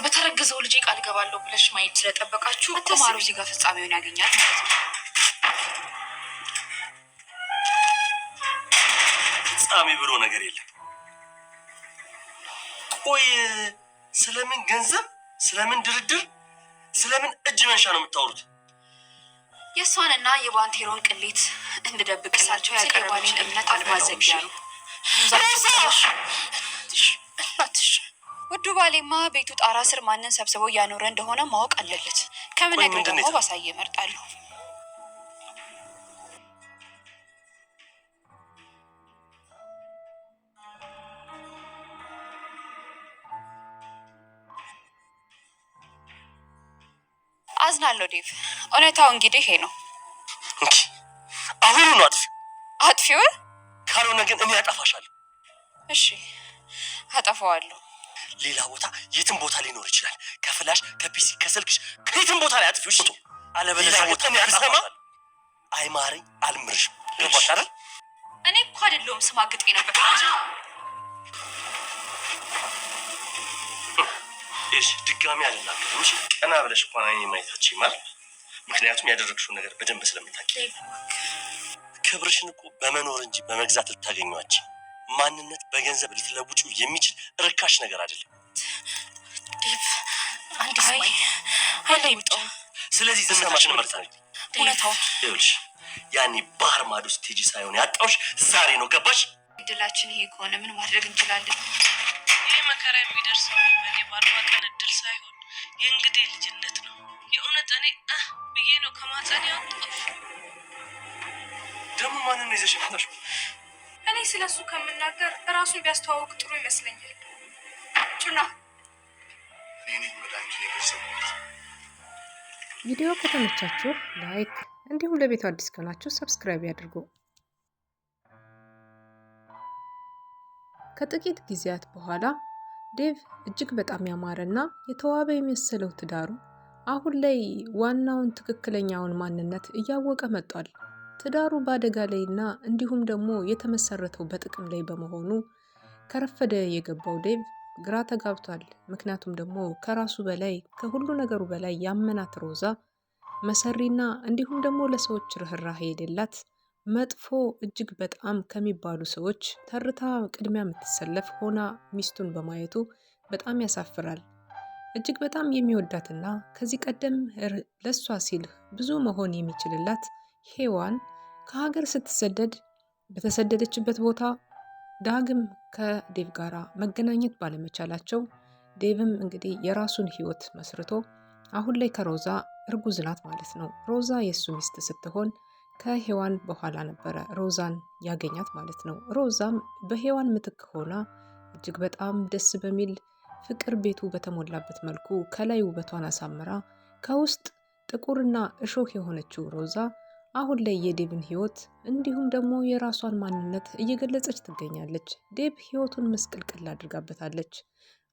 በተረገዘው ልጅ ቃል ገባለሁ ብለሽ ማየት ስለጠበቃችሁ ቁማሩ እዚህ ጋር ፍጻሜውን ያገኛል ማለት ነው። ፍጻሜ ብሎ ነገር የለም። ቆይ ስለምን ገንዘብ፣ ስለምን ድርድር፣ ስለምን እጅ መንሻ ነው የምታወሩት? የሷንና የባንቴሮን ቅሌት እንድደብቅላቸው ያቀረበችን እምነት አልማዘጊያ ነው። ውዱ ባሌማ ቤቱ ጣራ ስር ማንን ሰብስበው እያኖረ እንደሆነ ማወቅ አለለት። ከምነግር ደግሞ ባሳየ እመርጣለሁ። አዝናለሁ ዴቭ፣ እውነታው እንግዲህ ይሄ ነው። አሁን ነው አጥፊው። ካልሆነ ግን እኔ አጠፋሻለሁ። እሺ አጠፋዋለሁ። ሌላ ቦታ የትም ቦታ ሊኖር ይችላል። ከፍላሽ፣ ከፒሲ፣ ከስልክሽ ከየትም ቦታ ላይ አጥፊው። እሺ አለበለዚያ ቦታ እኔ አልሰማም። አይማረኝ አልምርሽም። ገባሽ አይደል? እኔ እኮ አይደለሁም ስማግጥ ነበር። እሺ ድጋሚ አልናገርም። እሺ ቀና ብለሽ እንኳን አይኔ ማየታችን ማለት ምክንያቱም ያደረግሽው ነገር በደንብ ስለምታውቂ። ክብርሽን እኮ በመኖር እንጂ በመግዛት ልታገኘዋች። ማንነት በገንዘብ ልትለውጪው የሚችል ርካሽ ነገር አይደለም። ዴቭ አንድ ሰማይ አይለይምጣው። ስለዚህ ዝናማሽን መርጠናል። እውነታው ይኸውልሽ ያኔ ባህር ማዶ ስቴጂ ሳይሆን ያጣውሽ ዛሬ ነው። ገባሽ? እድላችን ይሄ ከሆነ ምን ማድረግ እንችላለን? ይህ መከራ የሚደርሰው በእኔ በአርባ ቀን እድል ሳይሆን የእንግዴ ልጅነት ነው። የእውነት እኔ ብዬ ነው ከማጸን ያወጣሁሽ። ደግሞ ማንን ነው ይዘሽ የመጣሽው? እኔ ስለሱ ከምናገር ራሱን ቢያስተዋውቅ ጥሩ ይመስለኛል። ጩና ቪዲዮ ከተመቻችሁ ላይክ እንዲሁም ለቤቱ አዲስ ከሆናችሁ ሰብስክራይብ ያድርጉ። ከጥቂት ጊዜያት በኋላ ዴቭ እጅግ በጣም ያማረና የተዋበ የመሰለው ትዳሩ አሁን ላይ ዋናውን ትክክለኛውን ማንነት እያወቀ መጥቷል። ትዳሩ በአደጋ ላይና እንዲሁም ደግሞ የተመሰረተው በጥቅም ላይ በመሆኑ ከረፈደ የገባው ዴቭ ግራ ተጋብቷል። ምክንያቱም ደግሞ ከራሱ በላይ ከሁሉ ነገሩ በላይ ያመናት ሮዛ መሰሪና እንዲሁም ደግሞ ለሰዎች ርህራሄ የሌላት መጥፎ እጅግ በጣም ከሚባሉ ሰዎች ተርታ ቅድሚያ የምትሰለፍ ሆና ሚስቱን በማየቱ በጣም ያሳፍራል። እጅግ በጣም የሚወዳትና ከዚህ ቀደም ለሷ ሲል ብዙ መሆን የሚችልላት ሄዋን ከሀገር ስትሰደድ በተሰደደችበት ቦታ ዳግም ከዴቭ ጋራ መገናኘት ባለመቻላቸው ዴቭም እንግዲህ የራሱን ህይወት መስርቶ አሁን ላይ ከሮዛ እርጉዝ ናት ማለት ነው። ሮዛ የእሱ ሚስት ስትሆን ከሄዋን በኋላ ነበረ ሮዛን ያገኛት ማለት ነው። ሮዛም በሄዋን ምትክ ሆና እጅግ በጣም ደስ በሚል ፍቅር ቤቱ በተሞላበት መልኩ ከላይ ውበቷን አሳምራ ከውስጥ ጥቁርና እሾህ የሆነችው ሮዛ አሁን ላይ የዴቭን ህይወት እንዲሁም ደግሞ የራሷን ማንነት እየገለጸች ትገኛለች። ዴቭ ህይወቱን መስቀልቅል አድርጋበታለች።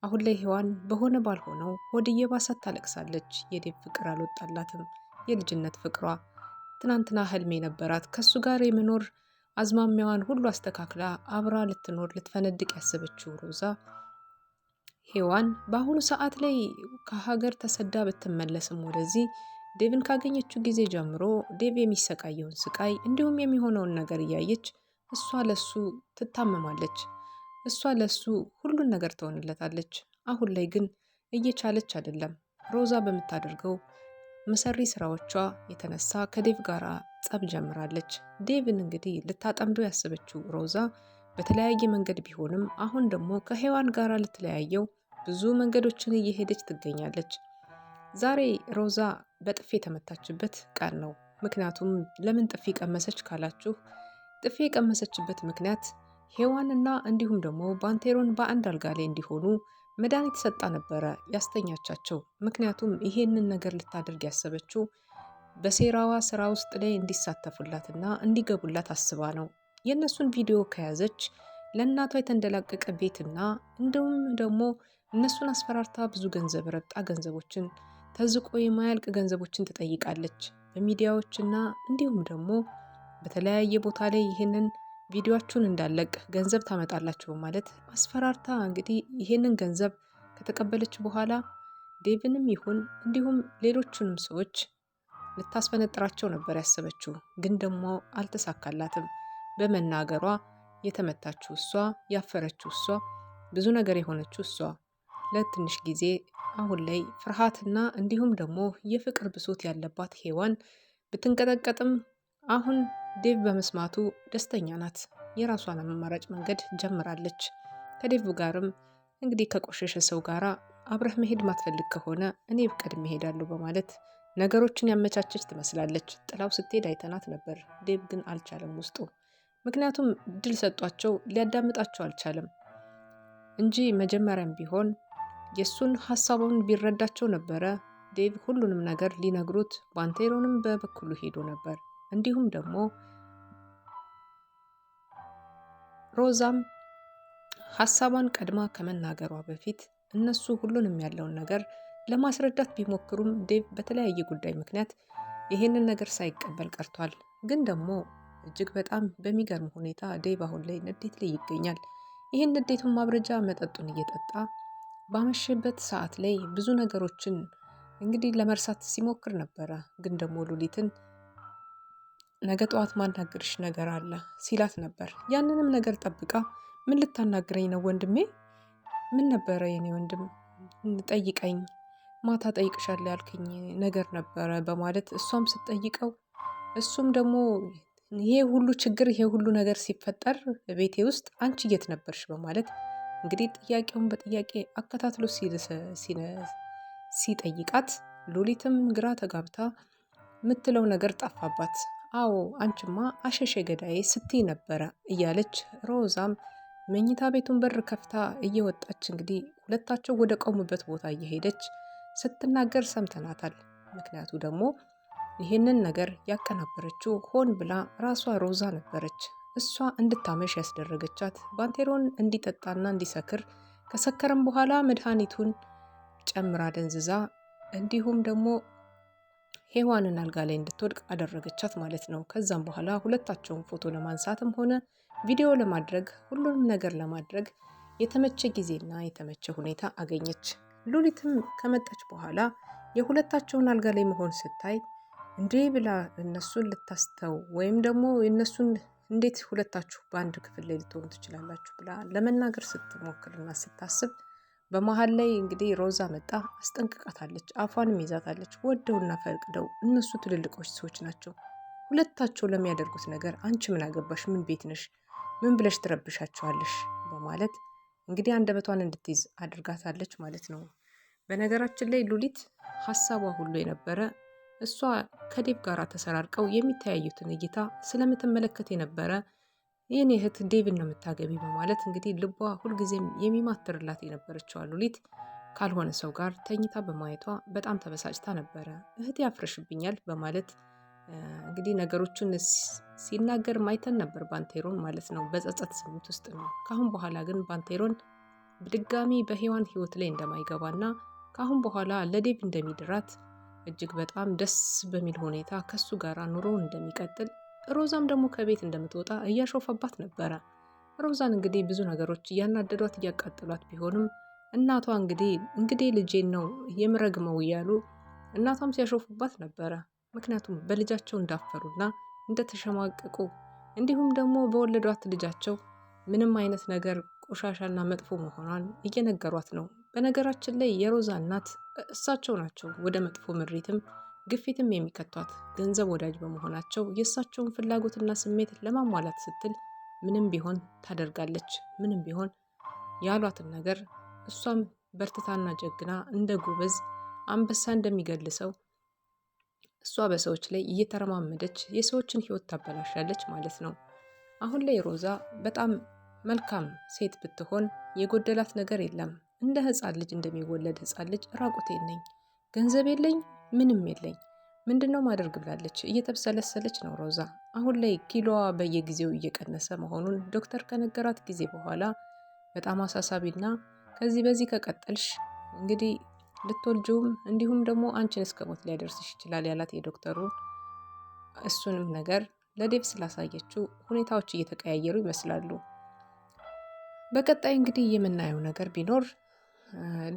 አሁን ላይ ሄዋን በሆነ ባልሆነው ሆድ እየባሳት ታለቅሳለች። የዴቭ ፍቅር አልወጣላትም። የልጅነት ፍቅሯ ትናንትና ህልሜ ነበራት። ከሱ ጋር የመኖር አዝማሚያዋን ሁሉ አስተካክላ አብራ ልትኖር ልትፈነድቅ ያሰበችው ሮዛ ሄዋን በአሁኑ ሰዓት ላይ ከሀገር ተሰዳ ብትመለስም ወደዚህ ዴቭን ካገኘችው ጊዜ ጀምሮ ዴቭ የሚሰቃየውን ስቃይ እንዲሁም የሚሆነውን ነገር እያየች እሷ ለሱ ትታመማለች። እሷ ለሱ ሁሉን ነገር ትሆንለታለች። አሁን ላይ ግን እየቻለች አይደለም። ሮዛ በምታደርገው መሰሪ ስራዎቿ የተነሳ ከዴቭ ጋር ጸብ ጀምራለች። ዴቭን እንግዲህ ልታጠምዶ ያሰበችው ሮዛ በተለያየ መንገድ ቢሆንም አሁን ደግሞ ከሄዋን ጋር ልትለያየው ብዙ መንገዶችን እየሄደች ትገኛለች። ዛሬ ሮዛ በጥፊ የተመታችበት ቀን ነው። ምክንያቱም ለምን ጥፊ ቀመሰች ካላችሁ ጥፊ የቀመሰችበት ምክንያት ሄዋንና እንዲሁም ደግሞ ባንቴሮን በአንድ አልጋ ላይ እንዲሆኑ መድኃኒት ሰጣ ነበረ ያስተኛቻቸው። ምክንያቱም ይሄንን ነገር ልታደርግ ያሰበችው በሴራዋ ስራ ውስጥ ላይ እንዲሳተፉላትና እንዲገቡላት አስባ ነው። የእነሱን ቪዲዮ ከያዘች ለእናቷ የተንደላቀቀ ቤትና እንዲሁም ደግሞ እነሱን አስፈራርታ ብዙ ገንዘብ ረብጣ ገንዘቦችን ተዝቆ የማያልቅ ገንዘቦችን ትጠይቃለች በሚዲያዎችና እንዲሁም ደግሞ በተለያየ ቦታ ላይ ይህንን ቪዲዮአችሁን እንዳለቅ ገንዘብ ታመጣላችሁ ማለት አስፈራርታ እንግዲህ ይህንን ገንዘብ ከተቀበለች በኋላ ዴቭንም ይሁን እንዲሁም ሌሎቹንም ሰዎች ልታስፈነጥራቸው ነበር ያሰበችው። ግን ደግሞ አልተሳካላትም። በመናገሯ የተመታችው እሷ፣ ያፈረችው እሷ፣ ብዙ ነገር የሆነችው እሷ። ለትንሽ ጊዜ አሁን ላይ ፍርሃትና እንዲሁም ደግሞ የፍቅር ብሶት ያለባት ሔዋን ብትንቀጠቀጥም አሁን ዴቭ በመስማቱ ደስተኛ ናት። የራሷን አማራጭ መንገድ ጀምራለች። ከዴቭ ጋርም እንግዲህ ከቆሸሸ ሰው ጋር አብረህ መሄድ ማትፈልግ ከሆነ እኔ ቀድሜ እሄዳለሁ በማለት ነገሮችን ያመቻቸች ትመስላለች። ጥላው ስትሄድ አይተናት ነበር። ዴቭ ግን አልቻለም ውስጡ። ምክንያቱም ድል ሰጧቸው፣ ሊያዳምጣቸው አልቻለም እንጂ መጀመሪያም ቢሆን የእሱን ሀሳቡን ቢረዳቸው ነበረ ዴቭ ሁሉንም ነገር ሊነግሩት። ባንቴሮንም በበኩሉ ሄዶ ነበር። እንዲሁም ደግሞ ሮዛም ሀሳቧን ቀድማ ከመናገሯ በፊት እነሱ ሁሉንም ያለውን ነገር ለማስረዳት ቢሞክሩም ዴቭ በተለያየ ጉዳይ ምክንያት ይሄንን ነገር ሳይቀበል ቀርቷል። ግን ደግሞ እጅግ በጣም በሚገርም ሁኔታ ዴቭ አሁን ላይ ንዴት ላይ ይገኛል። ይህን ንዴቱን ማብረጃ መጠጡን እየጠጣ ባመሸበት ሰዓት ላይ ብዙ ነገሮችን እንግዲህ ለመርሳት ሲሞክር ነበረ። ግን ደግሞ ሉሊትን ነገ ጠዋት ማናገርሽ ነገር አለ ሲላት ነበር። ያንንም ነገር ጠብቃ ምን ልታናግረኝ ነው ወንድሜ? ምን ነበረ የኔ ወንድም? ጠይቀኝ፣ ማታ ጠይቅሻለሁ ያልክኝ ነገር ነበረ በማለት እሷም ስትጠይቀው እሱም ደግሞ ይሄ ሁሉ ችግር ይሄ ሁሉ ነገር ሲፈጠር ቤቴ ውስጥ አንቺ የት ነበርሽ በማለት እንግዲህ ጥያቄውን በጥያቄ አከታትሎ ሲጠይቃት ሉሊትም ግራ ተጋብታ የምትለው ነገር ጠፋባት። አዎ አንቺማ አሸሼ ገዳዬ ስትይ ነበረ እያለች ሮዛም መኝታ ቤቱን በር ከፍታ እየወጣች እንግዲህ ሁለታቸው ወደ ቆሙበት ቦታ እየሄደች ስትናገር ሰምተናታል። ምክንያቱ ደግሞ ይህንን ነገር ያቀናበረችው ሆን ብላ ራሷ ሮዛ ነበረች። እሷ እንድታመሽ ያስደረገቻት ባንቴሮን እንዲጠጣና እንዲሰክር፣ ከሰከረም በኋላ መድኃኒቱን ጨምራ ደንዝዛ እንዲሁም ደግሞ ሔዋንን አልጋ ላይ እንድትወድቅ አደረገቻት ማለት ነው። ከዛም በኋላ ሁለታቸውን ፎቶ ለማንሳትም ሆነ ቪዲዮ ለማድረግ ሁሉንም ነገር ለማድረግ የተመቸ ጊዜና የተመቸ ሁኔታ አገኘች። ሉሊትም ከመጣች በኋላ የሁለታቸውን አልጋ ላይ መሆን ስታይ እንዴ ብላ እነሱን ልታስተው ወይም ደግሞ እነሱን እንዴት ሁለታችሁ በአንድ ክፍል ላይ ልትሆኑ ትችላላችሁ ብላ ለመናገር ስትሞክርና ስታስብ በመሀል ላይ እንግዲህ ሮዛ መጣ አስጠንቅቃታለች። አፏንም ይዛታለች። ወደውና ፈቅደው እነሱ ትልልቆች ሰዎች ናቸው። ሁለታቸው ለሚያደርጉት ነገር አንቺ ምን አገባሽ? ምን ቤት ነሽ? ምን ብለሽ ትረብሻቸዋለሽ? በማለት እንግዲህ አንደበቷን እንድትይዝ አድርጋታለች ማለት ነው። በነገራችን ላይ ሉሊት ሀሳቧ ሁሉ የነበረ እሷ ከዴቭ ጋር ተሰራርቀው የሚተያዩትን እይታ ስለምትመለከት የነበረ ይህን እህት ዴቭን ነው የምታገቢ በማለት እንግዲህ ልቧ ሁልጊዜም የሚማትርላት የነበረችዋ ሉሊት ካልሆነ ሰው ጋር ተኝታ በማየቷ በጣም ተበሳጭታ ነበረ። እህት ያፍረሽብኛል በማለት እንግዲህ ነገሮችን ሲናገር ማይተን ነበር ባንቴሮን ማለት ነው። በጸጸት ስሜት ውስጥ ነው። ካሁን በኋላ ግን ባንቴሮን በድጋሚ በሔዋን ህይወት ላይ እንደማይገባና ካሁን በኋላ ለዴቭ እንደሚድራት እጅግ በጣም ደስ በሚል ሁኔታ ከሱ ጋር ኑሮ እንደሚቀጥል፣ ሮዛም ደግሞ ከቤት እንደምትወጣ እያሾፈባት ነበረ። ሮዛን እንግዲህ ብዙ ነገሮች እያናደዷት እያቃጠሏት ቢሆንም እናቷ እንግዲህ ልጄን ነው የምረግመው እያሉ እናቷም ሲያሾፉባት ነበረ። ምክንያቱም በልጃቸው እንዳፈሩና እንደተሸማቀቁ እንዲሁም ደግሞ በወለዷት ልጃቸው ምንም አይነት ነገር ቆሻሻና መጥፎ መሆኗን እየነገሯት ነው። በነገራችን ላይ የሮዛ እናት እሳቸው ናቸው ወደ መጥፎ ምሪትም ግፊትም የሚከቷት። ገንዘብ ወዳጅ በመሆናቸው የእሳቸውን ፍላጎትና ስሜት ለማሟላት ስትል ምንም ቢሆን ታደርጋለች። ምንም ቢሆን ያሏትን ነገር እሷም በርትታና ጀግና እንደ ጎበዝ አንበሳ እንደሚገልሰው እሷ በሰዎች ላይ እየተረማመደች የሰዎችን ሕይወት ታበላሻለች ማለት ነው። አሁን ላይ ሮዛ በጣም መልካም ሴት ብትሆን የጎደላት ነገር የለም። እንደ ሕፃን ልጅ እንደሚወለድ ሕፃን ልጅ ራቁቴን ነኝ፣ ገንዘብ የለኝ፣ ምንም የለኝ፣ ምንድነው ማደርግ ብላለች። እየተብሰለሰለች ነው ሮዛ። አሁን ላይ ኪሎዋ በየጊዜው እየቀነሰ መሆኑን ዶክተር ከነገራት ጊዜ በኋላ በጣም አሳሳቢና ከዚህ በዚህ ከቀጠልሽ እንግዲህ ልትወልጂውም እንዲሁም ደግሞ አንቺን እስከ ሞት ሊያደርስሽ ይችላል ያላት የዶክተሩ እሱንም ነገር ለዴቭ ስላሳየችው ሁኔታዎች እየተቀያየሩ ይመስላሉ። በቀጣይ እንግዲህ የምናየው ነገር ቢኖር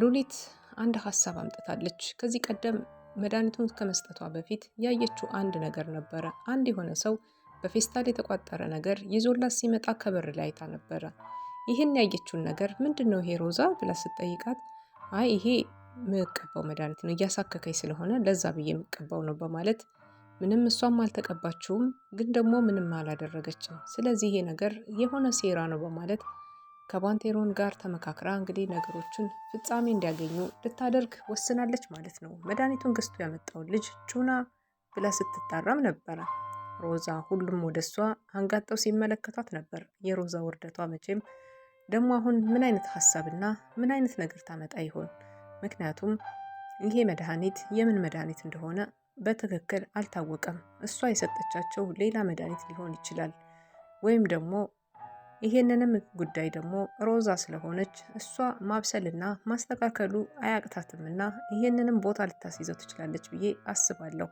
ሉሊት አንድ ሀሳብ አምጥታለች። ከዚህ ቀደም መድኃኒቱን ከመስጠቷ በፊት ያየችው አንድ ነገር ነበረ። አንድ የሆነ ሰው በፌስታል የተቋጠረ ነገር ይዞላት ሲመጣ ከበር ላይ አይታ ነበረ። ይህን ያየችውን ነገር ምንድን ነው ይሄ ሮዛ ብላ ስትጠይቃት አይ ይሄ የምቀባው መድኃኒት ነው እያሳከከኝ ስለሆነ ለዛ ብዬ የምቀባው ነው በማለት ምንም እሷም አልተቀባችውም፣ ግን ደግሞ ምንም አላደረገችም። ስለዚህ ይሄ ነገር የሆነ ሴራ ነው በማለት ከባንቴሮን ጋር ተመካክራ እንግዲህ ነገሮችን ፍጻሜ እንዲያገኙ ልታደርግ ወስናለች ማለት ነው። መድኃኒቱን ገዝቶ ያመጣውን ልጅ ጩና ብላ ስትጣራም ነበረ። ሮዛ ሁሉም ወደ እሷ አንጋጠው ሲመለከቷት ነበር። የሮዛ ውርደቷ መቼም ደግሞ አሁን ምን አይነት ሀሳብና ምን አይነት ነገር ታመጣ ይሆን? ምክንያቱም ይሄ መድኃኒት የምን መድኃኒት እንደሆነ በትክክል አልታወቀም። እሷ የሰጠቻቸው ሌላ መድኃኒት ሊሆን ይችላል፣ ወይም ደግሞ ይሄንንም ጉዳይ ደግሞ ሮዛ ስለሆነች እሷ ማብሰልና ማስተካከሉ አያቅታትምና ይሄንንም ቦታ ልታስይዘው ትችላለች ብዬ አስባለሁ።